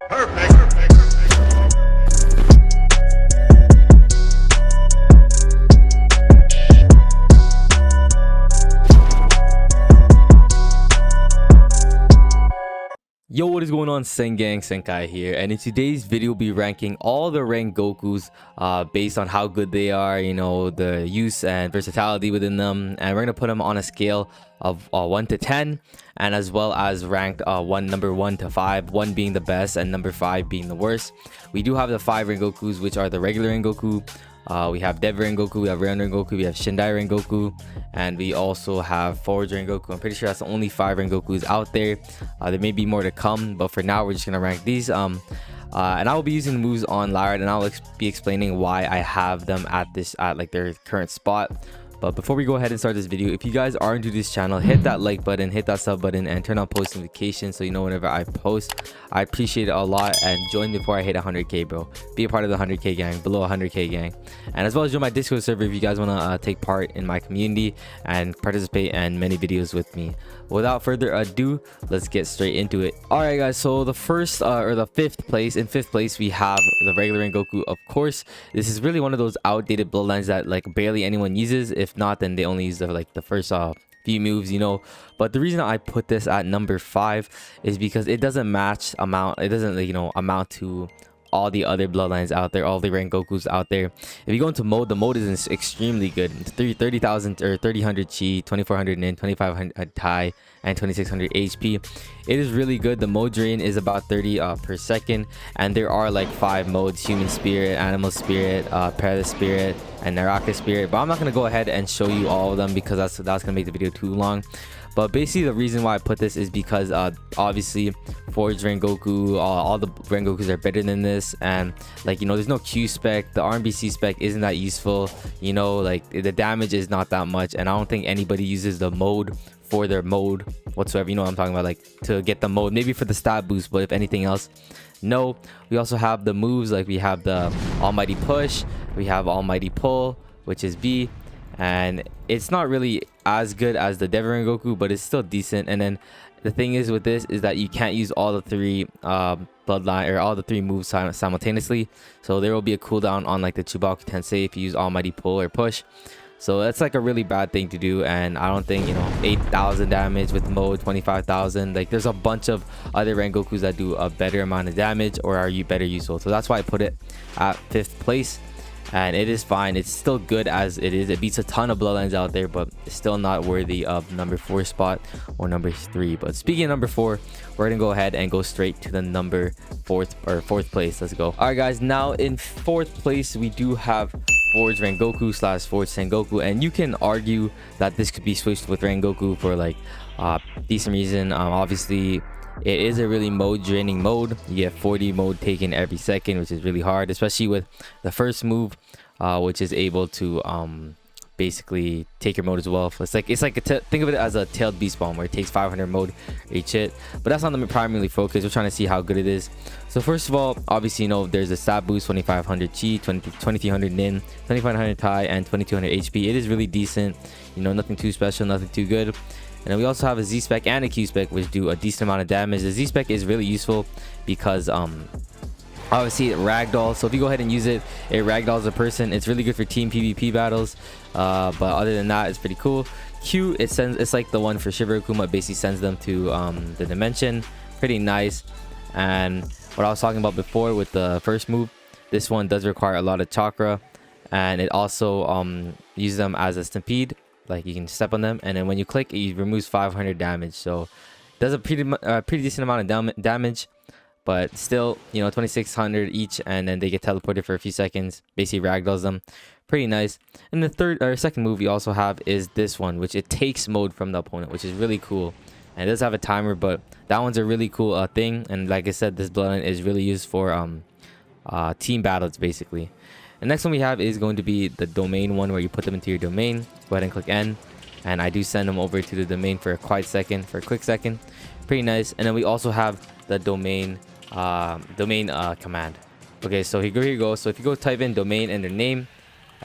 Yo, what is going on, Senkai here, and in today's video we'll be ranking all the Rengokus based on how good they are, you know, the use and versatility within them, and we're gonna put them on a scale of 1 to 10, and as well as ranked number 1 to 5, 1 being the best and number 5 being the worst. We do have the 5 Rengokus, which are the regular Rengoku. We have Dev Rengoku, we have Ren Rengoku, we have Shindai Rengoku, and we also have Forge Rengoku. I'm pretty sure that's the only 5 Rengokus out there. There may be more to come, but for now we're just gonna rank these. And I will be using the moves on Lard, and I'll be explaining why I have them at like their current spot. But before we go ahead and start this video, if you guys are new to this channel, hit that like button, hit that sub button, and turn on post notifications so you know whenever I post. I appreciate it a lot, and join before I hit 100k, bro. Be a part of the 100k gang, below 100k gang, and as well as join my Discord server if you guys want to take part in my community and participate in many videos with me. Without further ado, let's get straight into it. All right, guys. So the first or the fifth place, in fifth place we have the regular Rengoku. Of course, this is really one of those outdated bloodlines that like barely anyone uses. If not, then they only use the first few moves, you know. But the reason I put this at number 5 is because it doesn't it doesn't amount to all the other bloodlines out there, all the Rengokus out there. If you go into mode, the mode is extremely good. 30,000 or 300 chi, 2400 nin, 2500 tai, and 2600 HP. It is really good. The mode drain is about 30 per second, and there are like 5 modes: human spirit, animal spirit, perilous spirit, and Naraka spirit. But I'm not gonna go ahead and show you all of them because that's gonna make the video too long. But basically the reason why I put this is because obviously Forge Rengoku, all the Rengokus are better than this, and like, you know, there's no Q spec, the RBC spec isn't that useful, you know, like the damage is not that much, and I don't think anybody uses the mode for their mode whatsoever, you know what I'm talking about, like to get the mode, maybe for the stat boost, but if anything else, no. We also have the moves, like we have the Almighty Push, we have Almighty Pull, which is B, and it's not really as good as the Dev Rengoku, but it's still decent. And then the thing is with this is that you can't use all the 3 bloodline or all the 3 moves simultaneously, so there will be a cooldown on like the Chubaku Tensei if you use Almighty Pull or Push. So that's like a really bad thing to do, and I don't think, you know, 8,000 damage with mode, 25,000, like there's a bunch of other Rengokus that do a better amount of damage or are better useful. So that's why I put it at 5th place. And it is fine, it's still good as it is. It beats a ton of bloodlines out there, but it's still not worthy of number 4 spot or number 3. But speaking of number 4, we're gonna go ahead and go straight to the number 4th place. Let's go. All right, guys, now in 4th place we do have Forge Rengoku / Forge Sengoku, and you can argue that this could be switched with Rengoku for like decent reason. Obviously it is a really mode draining mode. You get 40 mode taken every second, which is really hard, especially with the first move, which is able to basically take your mode as well. It's like think of it as a tailed beast bomb where it takes 500 mode each hit, but that's not the primary focus. We're trying to see how good it is. So first of all, obviously, you know, there's a stat boost, 2500 chi, 2300 nin, 2500 tai, and 2200 HP. It is really decent, you know, nothing too special, nothing too good. And then we also have a Z spec and a Q spec, which do a decent amount of damage. The Z spec is really useful because obviously it ragdolls, so if you go ahead and use it, it ragdolls a person. It's really good for team PvP battles, but other than that, it's pretty cool. Q, it's like the one for Shiver Akuma. It basically sends them to the dimension. Pretty nice. And what I was talking about before with the first move, this one does require a lot of chakra, and it also uses them as a stampede. Like you can step on them, and then when you click, it removes 500 damage. So it does a pretty decent amount of damage, but still, you know, 2600 each, and then they get teleported for a few seconds. Basically ragdolls them. Pretty nice. And the second move we also have is this one, which it takes mode from the opponent, which is really cool. And it does have a timer, but that one's a really cool thing. And like I said, this bloodline is really used for team battles basically. The next one we have is going to be the domain one, where you put them into your domain. Go ahead and click N, and I do send them over to the domain for a quick second. Pretty nice. And then we also have the domain command. Okay, so here you go. So if you go type in domain and their name,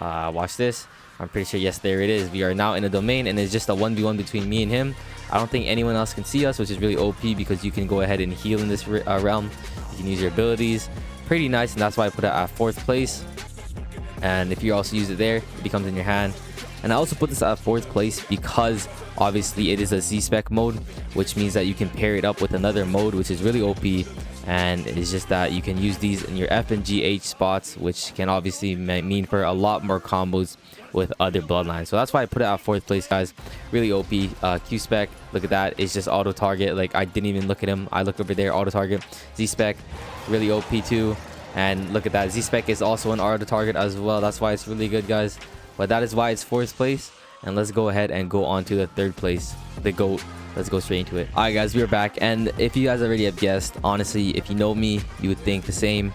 watch this. I'm pretty sure, yes, there it is. We are now in a domain, and it's just a 1v1 between me and him. I don't think anyone else can see us, which is really OP because you can go ahead and heal in this realm. You can use your abilities. Pretty nice, and that's why I put it at 4th place. And if you also use it there, it becomes in your hand. And I also put this at 4th place because obviously it is a Z-Spec mode, which means that you can pair it up with another mode, which is really OP. And it's just that you can use these in your F and G H spots, which can obviously mean for a lot more combos with other bloodlines. So that's why I put it at 4th place, guys. Really OP. Q-Spec, look at that. It's just auto target. Like, I didn't even look at him. I looked over there, auto target. Z-Spec, really OP too. And look at that, Z-Spec is also an auto target as well. That's why it's really good, guys. But that is why it's 4th place. And let's go ahead and go on to the 3rd place, the GOAT. Let's go straight into it. All right, guys, we're back. And if you guys already have guessed, honestly, if you know me, you would think the same,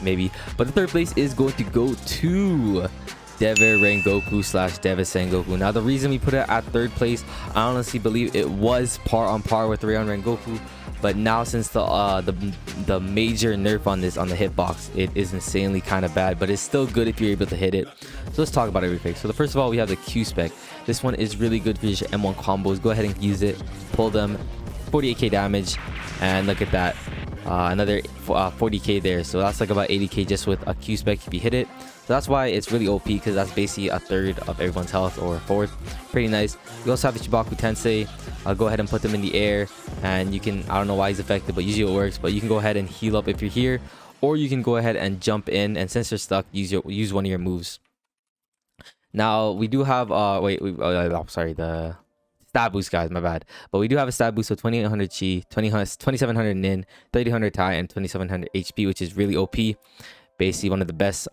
maybe. But the 3rd place is going to go to Deva Rengoku slash Deva Sengoku. Now, the reason we put it at 3rd place, I honestly believe it was on par with Rayon Rengoku. But now, since the major nerf on this, on the hitbox, it is insanely kind of bad. But it's still good if you're able to hit it. So let's talk about it real quick. So first of all, we have the Q-Spec. This one is really good for your M1 combos. Go ahead and use it. Pull them. 48k damage. And look at that. Another 40k there. So that's like about 80k just with a Q-Spec if you hit it. So that's why it's really OP, because that's basically a 1/3 of everyone's health, or 4th. Pretty nice. You also have the Chibaku Tensei. I'll go ahead and put them in the air, and you can, I don't know why he's effective, but usually it works. But you can go ahead and heal up if you're here, or you can go ahead and jump in, and since you're stuck, use one of your moves. Now we do have sorry, the stab boost, guys, my bad. But we do have a stab boost of 2800 chi, 2700 nin, 3000 tai, and 2700 HP, which is really OP. Basically one of the best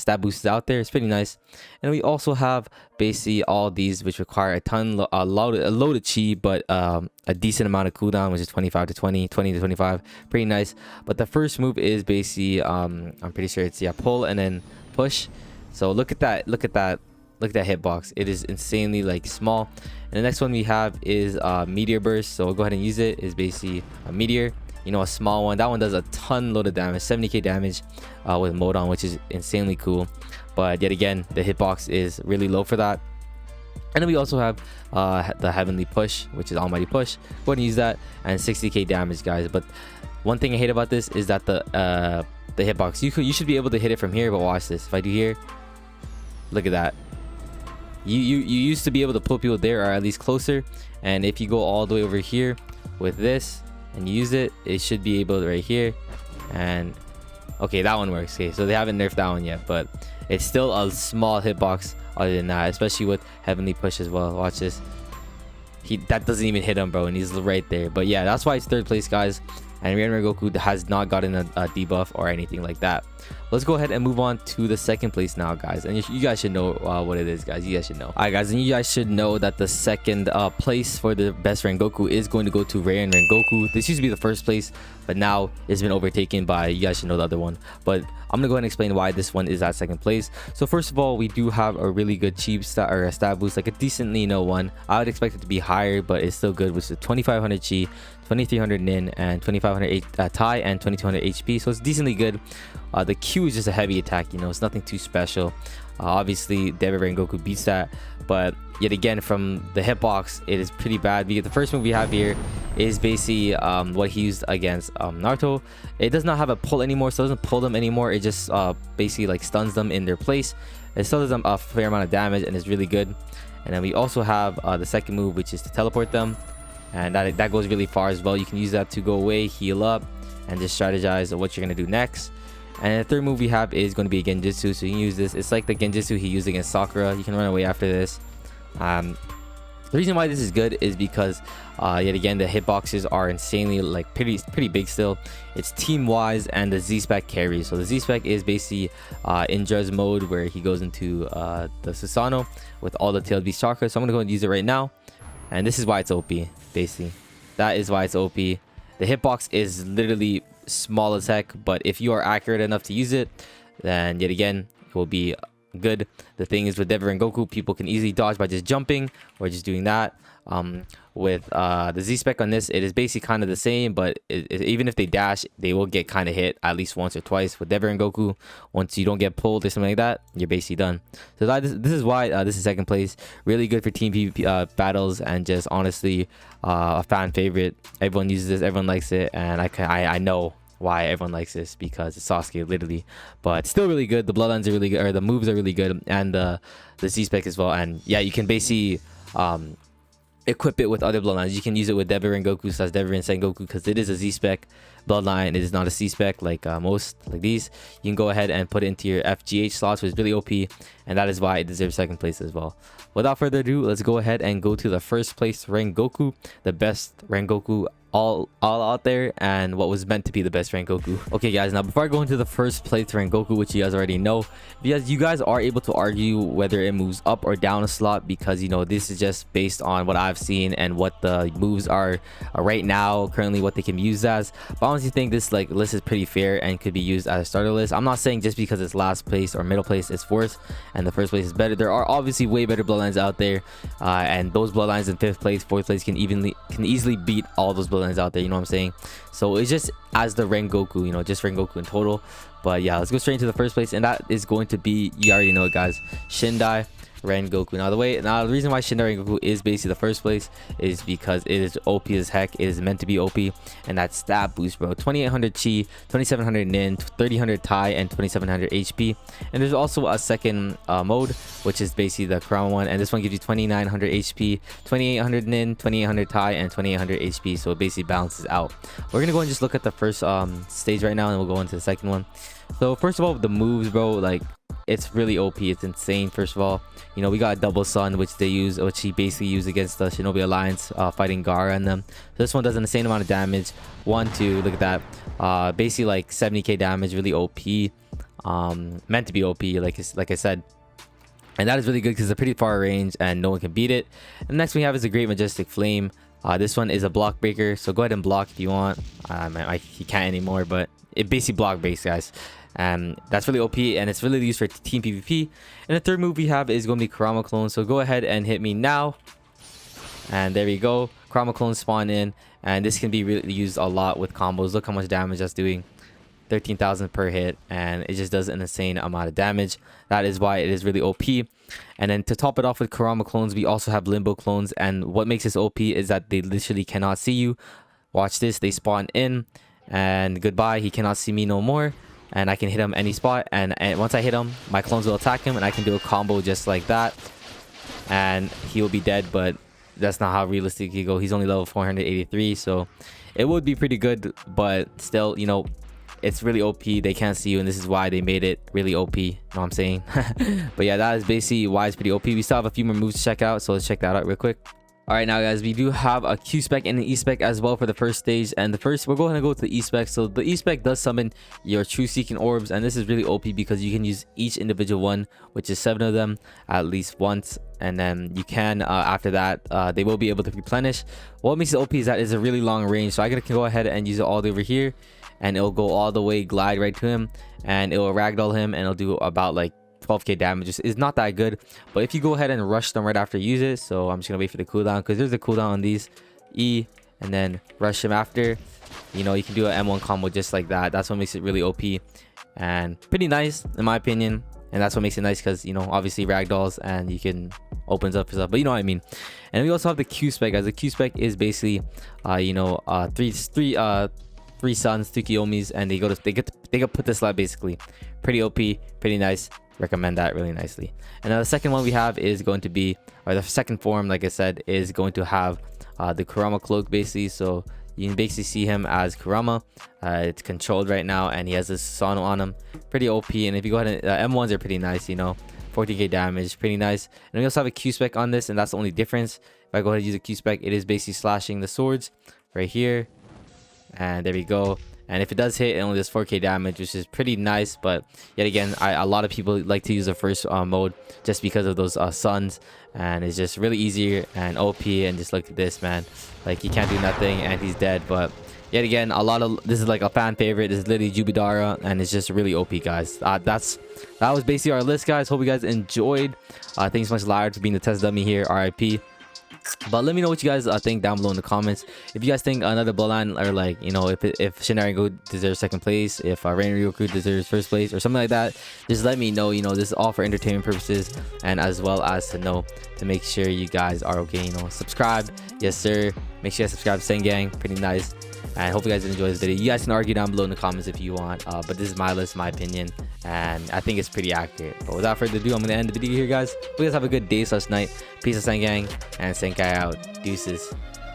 stab boosts out there. It's pretty nice. And we also have basically all these, which require a load of chi, but a decent amount of cooldown, which is 25 to 20, 20 to 25. Pretty nice. But the first move is basically I'm pretty sure it's pull and then push. So look at that hitbox. It is insanely like small. And the next one we have is meteor burst. So we'll go ahead and use it. Is basically a meteor, a small one. That one does a ton load of damage, 70k damage with Modon, which is insanely cool. But yet again, the hitbox is really low for that. And then we also have the heavenly push, which is almighty push. Go ahead and use that, and 60k damage, guys. But one thing I hate about this is that the hitbox, you should be able to hit it from here. But watch this. If I do here, look at that. You used to be able to pull people there, or at least closer. And if you go all the way over here with this and use it, it should be able to right here. And okay, that one works. Okay, so they haven't nerfed that one yet, but it's still a small hitbox other than that, especially with heavenly push as well. Watch this. That doesn't even hit him, bro, and he's right there. But yeah, that's why it's 3rd place, guys. And Rengoku has not gotten a debuff or anything like that. Let's go ahead and move on to the 2nd place now, guys. And you guys should know what it is, guys. You guys should know. All right, guys, and you guys should know that the 2nd place for the best Rengoku is going to go to Rayon Rengoku. This used to be the 1st place, but now it's been overtaken by, you guys should know, the other one. But I'm gonna go ahead and explain why this one is at 2nd place. So first of all, we do have a really good cheap stat, or a stat boost, like a decently one. I would expect it to be higher, but it's still good, which is 2500 chi, 2300 nin, and 2500 tai, and 2200 HP. So it's decently good. The Q is just a heavy attack, it's nothing too special. Obviously Deva Rengoku beats that, but yet again, from the hitbox, it is pretty bad. The first move we have here is basically what he used against Naruto. It does not have a pull anymore, so it doesn't pull them anymore. It just basically like stuns them in their place. It still does them a fair amount of damage, and is really good. And then we also have the 2nd move, which is to teleport them, and that goes really far as well. You can use that to go away, heal up, and just strategize what you're gonna do next. And the 3rd move we have is going to be a Genjutsu, so you can use this. It's like the Genjutsu he used against Sakura. You can run away after this. The reason why this is good is because yet again, the hitboxes are insanely like pretty big still. It's team wise, and the Z-Spec carries. So the Z-Spec is basically Indra's mode, where he goes into the Susanoo with all the tailed beast chakra. So I'm gonna go and use it right now, and this is why it's OP. Basically, that is why it's OP. The hitbox is literally small as heck, but if you are accurate enough to use it, then yet again, it will be good. The thing is, with Deva Rengoku, people can easily dodge by just jumping or just doing that. With the Z-Spec on this, it is basically kind of the same, but even if they dash, they will get kind of hit at least once or twice. With Deva Rengoku, once you don't get pulled or something like that, you're basically done. So this is why this is 2nd place. Really good for team PvP battles, and just honestly a fan favorite. Everyone uses this, everyone likes it, and I know why everyone likes this, because it's Sasuke literally. But still really good. The bloodlines are really good, or the moves are really good, and the Z spec as well. And yeah, you can basically equip it with other bloodlines. You can use it with Devil Rengoku / Devil Sengoku, because it is a Z spec bloodline. It is not a C spec like most like these. You can go ahead and put it into your FGH slots, which is really OP, and that is why it deserves second place as well. Without further ado, let's go ahead and go to the first place Rengoku, the best Rengoku all out there, and what was meant to be the best Rengoku. Okay guys, now before I go into the first place Rengoku, which you guys already know, you guys are able to argue whether it moves up or down a slot, because you know this is just based on what I've seen and what the moves are right now, currently what they can be used as. But I honestly think this like list is pretty fair and could be used as a starter list. I'm not saying just because it's last place or middle place it's worse and the first place is better. There are obviously way better bloodlines out there, and those bloodlines in 5th place, 4th place can easily beat all those bloodlines out there, you know what I'm saying? So it's just as the Rengoku, you know, just Rengoku in total. But yeah, let's go straight into the first place, and that is going to be, you already know it guys, Shindo Rengoku. Now the reason why Shindo Rengoku is basically the first place is because it is OP as heck. It is meant to be OP, and that stat boost, bro. 2800 chi, 2700 nin, 3000 tai, and 2700 HP. And there's also a second mode, which is basically the crown one, and this one gives you 2900 HP, 2800 nin, 2800 tai, and 2800 HP. So it basically balances out. We're gonna go and just look at the first stage right now, and we'll go into the second one. So first of all, the moves, bro, like it's really OP. It's insane. First of all, you know, we got double sun, which he basically used against the Shinobi Alliance, fighting Gaara and them. So this one does an insane amount of damage. 1 2, look at that, basically like 70k damage, really OP, meant to be OP, like I said. And that is really good because it's a pretty far range and no one can beat it. And next we have is a Great Majestic Flame. This one is a block breaker, so go ahead and block if you want. He can't anymore, but it basically block based, guys. And that's really OP, and it's really used for team PvP. And the third move we have is going to be Kurama Clone, so go ahead and hit me now. And there we go, Kurama Clone spawn in, and this can be really used a lot with combos. Look how much damage that's doing, 13,000 per hit, and it just does an insane amount of damage. That is why it is really OP. And then to top it off with Kurama Clones, we also have Limbo Clones, and what makes this OP is that they literally cannot see you. Watch this, they spawn in, and goodbye, he cannot see me no more. And I can hit him any spot, and once I hit him, my clones will attack him, and I can do a combo just like that, and he will be dead. But that's not how realistic he go. He's only level 483, so it would be pretty good, but still, you know, it's really OP. They can't see you, and this is why they made it really OP, you know what I'm saying? But yeah, that is basically why it's pretty OP. We still have a few more moves to check out, so let's check that out real quick. All right, now guys, we do have a Q spec and an E spec as well for the first stage. And we're going to go to the E spec. So the E spec does summon your true seeking orbs, and this is really OP because you can use each individual one, which is 7 of them, at least once. And then you can after that they will be able to replenish. What makes it OP is that it's a really long range, so I can go ahead and use it all the way over here, and it'll go all the way, glide right to him, and it will ragdoll him, and it'll do about like 12k damage. Is not that good, but if you go ahead and rush them right after you use it, so I'm just gonna wait for the cooldown, because there's a cooldown on these, E, and then rush him after, you know, you can do an M1 combo just like that. That's what makes it really OP and pretty nice in my opinion. And that's what makes it nice, because, you know, obviously ragdolls and you can opens up for stuff, but you know what I mean. And we also have the Q spec, guys. The Q spec is basically you know, three suns, 2 Kiyomis, and they get put to slap basically. Pretty OP, pretty nice. Recommend that really nicely. And now the second one we have is going to be, or the second form, like I said, is going to have the Kurama cloak basically. So you can basically see him as Kurama. It's controlled right now, and he has this Sano on him, pretty OP. And if you go ahead and M1s are pretty nice, you know, 40k damage, pretty nice. And we also have a Q spec on this, and that's the only difference. If I go ahead and use a Q spec, it is basically slashing the swords right here, and there we go. And if it does hit, it only does 4k damage, which is pretty nice. But yet again, a lot of people like to use the first mode just because of those suns, and it's just really easier and OP. And just look at this, man, like he can't do nothing and he's dead. But yet again, this is like a fan favorite. This is literally Jubidara, and it's just really OP, guys. That was basically our list, guys. Hope you guys enjoyed. Thanks so much, Liard, for being the test dummy here. RIP. But let me know what you guys think down below in the comments. If you guys think another bloodline, or like, you know, if Shindo Rengoku deserves second place, if RENGOKU deserves first place or something like that, just let me know. You know, this is all for entertainment purposes, and as well as to make sure you guys are okay. You know, subscribe, yes sir. Make sure you guys subscribe to Sengang, pretty nice. And hope you guys enjoy this video. You guys can argue down below in the comments if you want, but this is my list, my opinion, and I think it's pretty accurate. But without further ado, I'm gonna end the video here, guys. Hope you guys have a good day / night. Peace out, Sengang, and Senkai out. Deuces.